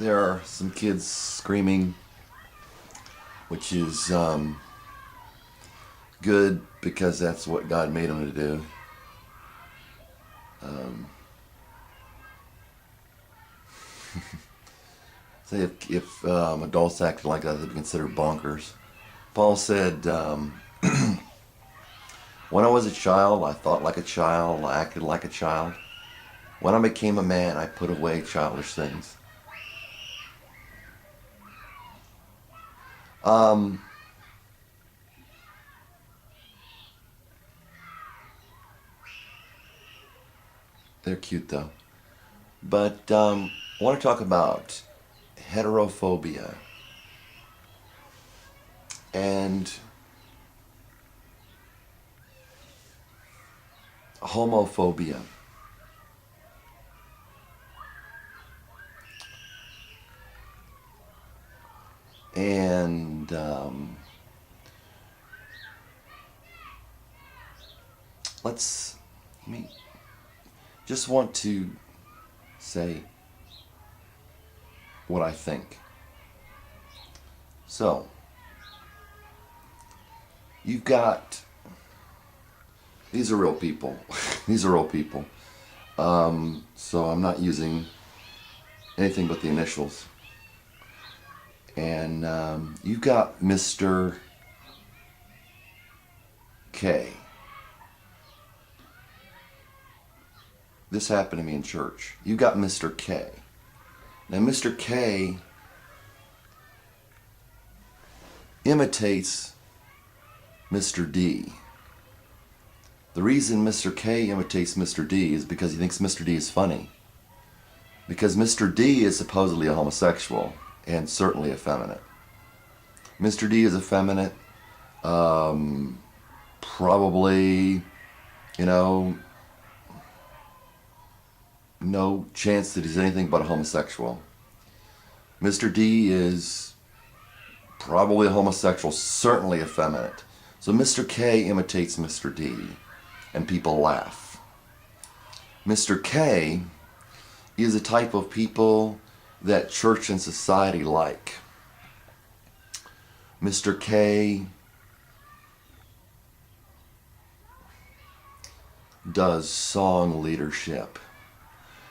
there are some kids screaming, which is good because that's what God made them to do. Say if adults acted like that, they'd be considered bonkers. Paul said, when I was a child, I thought like a child, I acted like a child. When I became a man, I put away childish things. They're cute though. But I want to talk about heterophobia and homophobia. And let me just want to say what I think. So, you've got, these are real people. These are real people. So I'm not using anything but the initials. And you've got Mr. K. This happened to me in church. You got Mr. K. Now Mr. K imitates Mr. D. The reason Mr. K imitates Mr. D is because he thinks Mr. D is funny. Because Mr. D is supposedly a homosexual and certainly effeminate. Mr. D is effeminate, probably, no chance that he's anything but a homosexual. Mr. D is probably a homosexual, certainly effeminate. So Mr. K imitates Mr. D, and people laugh. Mr. K is a type of people that church and society like. Mr. K does song leadership.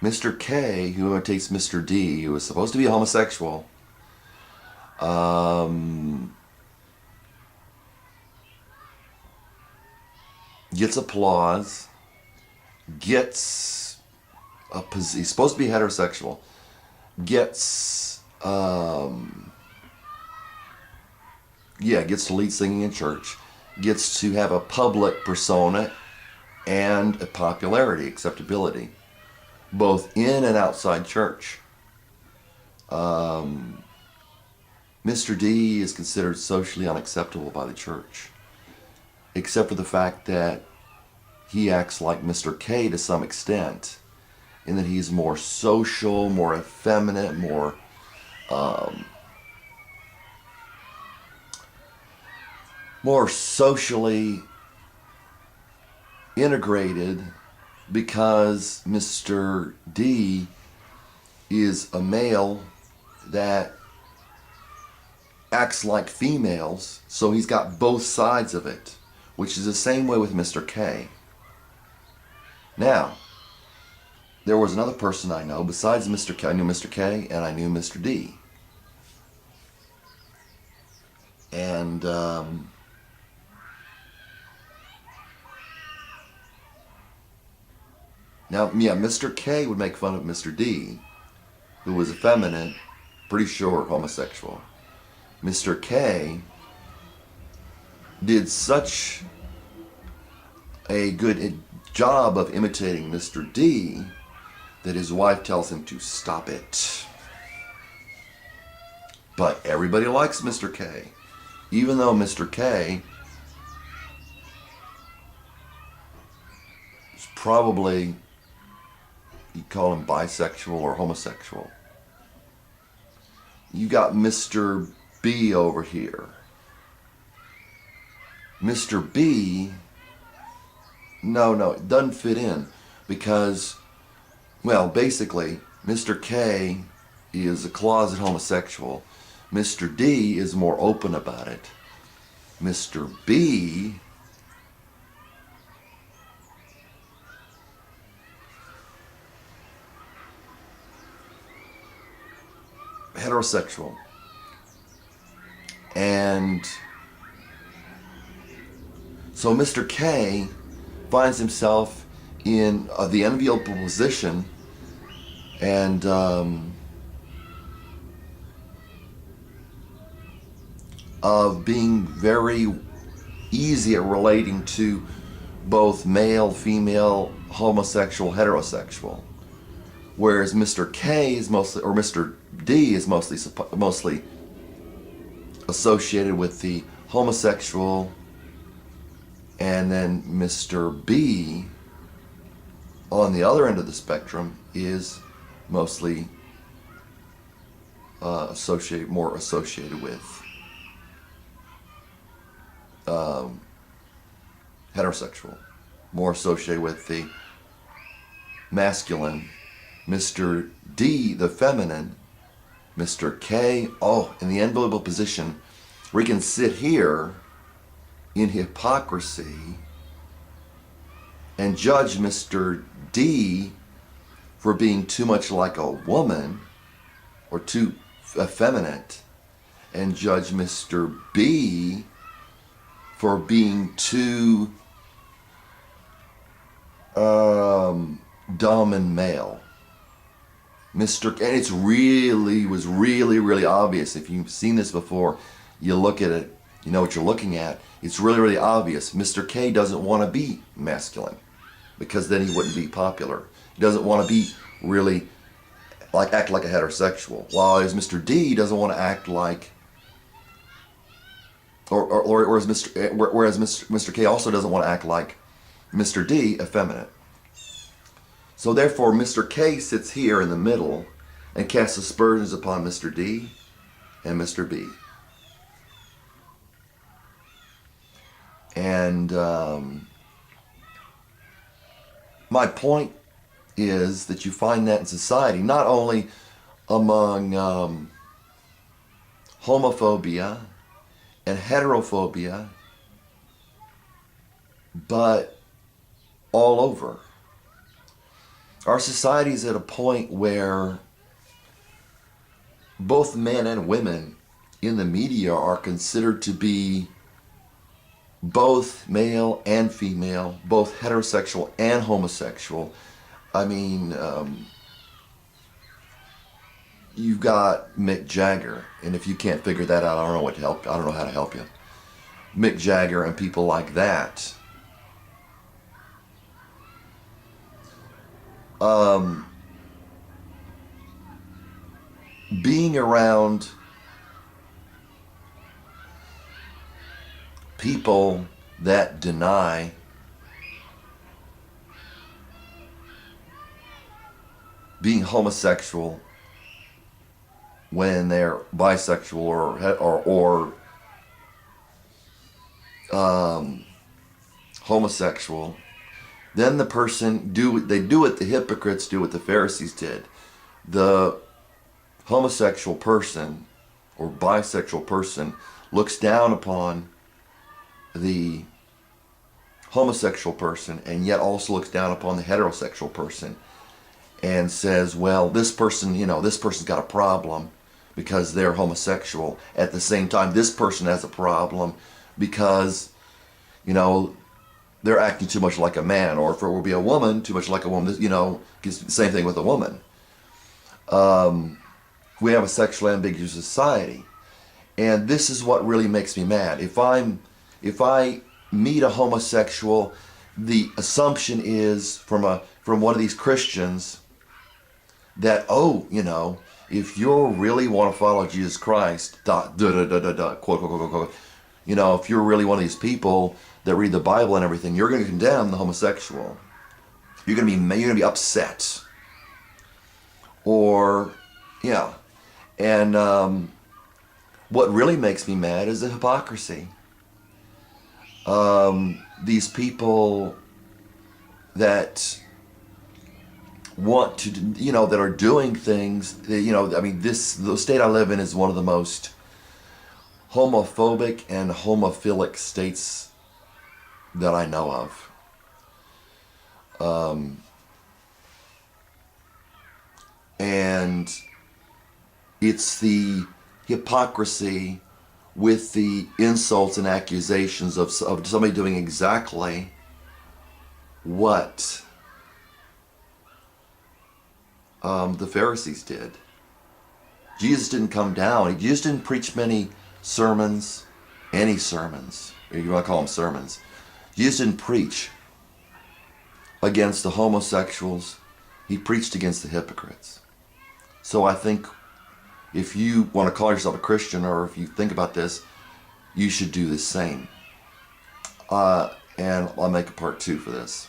Mr. K, who imitates Mr. D, who is supposed to be a homosexual, gets applause, he's supposed to be heterosexual, gets to lead singing in church, gets to have a public persona and a popularity, acceptability, both in and outside church. Mr. D is considered socially unacceptable by the church, except for the fact that he acts like Mr. K to some extent, in that he's more social, more effeminate, more socially integrated, because Mr. D is a male that acts like females, so he's got both sides of it, which is the same way with Mr. K. Now, there was another person I know besides Mr. K. I knew Mr. K and I knew Mr. D. And now, Mr. K would make fun of Mr. D, who was effeminate, pretty sure homosexual. Mr. K did such a good job of imitating Mr. D that his wife tells him to stop it. But everybody likes Mr. K, even though Mr. K is probably, you'd call him bisexual or homosexual. You got Mr. B over here. Mr. B, no, it doesn't fit in because, well, basically, Mr. K is a closet homosexual. Mr. D is more open about it. Mr. B heterosexual. And so Mr. K finds himself in the enviable position and of being very easy at relating to both male, female, homosexual, heterosexual. Whereas Mr. K is mostly, or Mr. D is mostly associated with the homosexual, and then Mr. B on the other end of the spectrum is mostly more associated with heterosexual, more associated with the masculine. Mr. D, the feminine. Mr. K, in the enviable position, we can sit here in hypocrisy and judge Mr. D for being too much like a woman or too effeminate, and judge Mr. B for being too dumb and male. And it's was really obvious. If you've seen this before, you look at it, you know what you're looking at. It's really obvious. Mr. K doesn't want to be masculine because then he wouldn't be popular. He doesn't want to be really act like a heterosexual. While Mr. D doesn't want to act like, whereas Mr. K also doesn't want to act like Mr. D, effeminate. So therefore, Mr. K sits here in the middle and casts aspersions upon Mr. D and Mr. B. And my point is that you find that in society, not only among homophobia and heterophobia, but all over. Our society is at a point where both men and women in the media are considered to be both male and female, both heterosexual and homosexual. I mean, you've got Mick Jagger, and if you can't figure that out, I don't know how to help you. Mick Jagger and people like that. Being around people that deny being homosexual when they're bisexual or homosexual, then the person do what the hypocrites do what the Pharisees did. The homosexual person or bisexual person looks down upon the homosexual person and yet also looks down upon the heterosexual person and says, well, this person's got a problem because they're homosexual. At the same time, this person has a problem because, they're acting too much like a man, or if it will be a woman, too much like a woman, same thing with a woman. We have a sexually ambiguous society, and this is what really makes me mad. If I meet a homosexual, the assumption is from one of these Christians that, if you really want to follow Jesus Christ, quote, quote, quote, quote, if you're really one of these people that read the Bible and everything, you're going to condemn the homosexual. You're going to be upset. Or, and what really makes me mad is the hypocrisy. These people that want to, that are doing things, I mean, the state I live in is one of the most homophobic and homophilic states that I know of. And it's the hypocrisy with the insults and accusations of somebody doing exactly what the Pharisees did. Jesus didn't come down. He just didn't preach many sermons, any sermons. You want to call them sermons. Jesus didn't preach against the homosexuals. He preached against the hypocrites. So I think if you want to call yourself a Christian, or if you think about this, you should do the same. And I'll make a part 2 for this.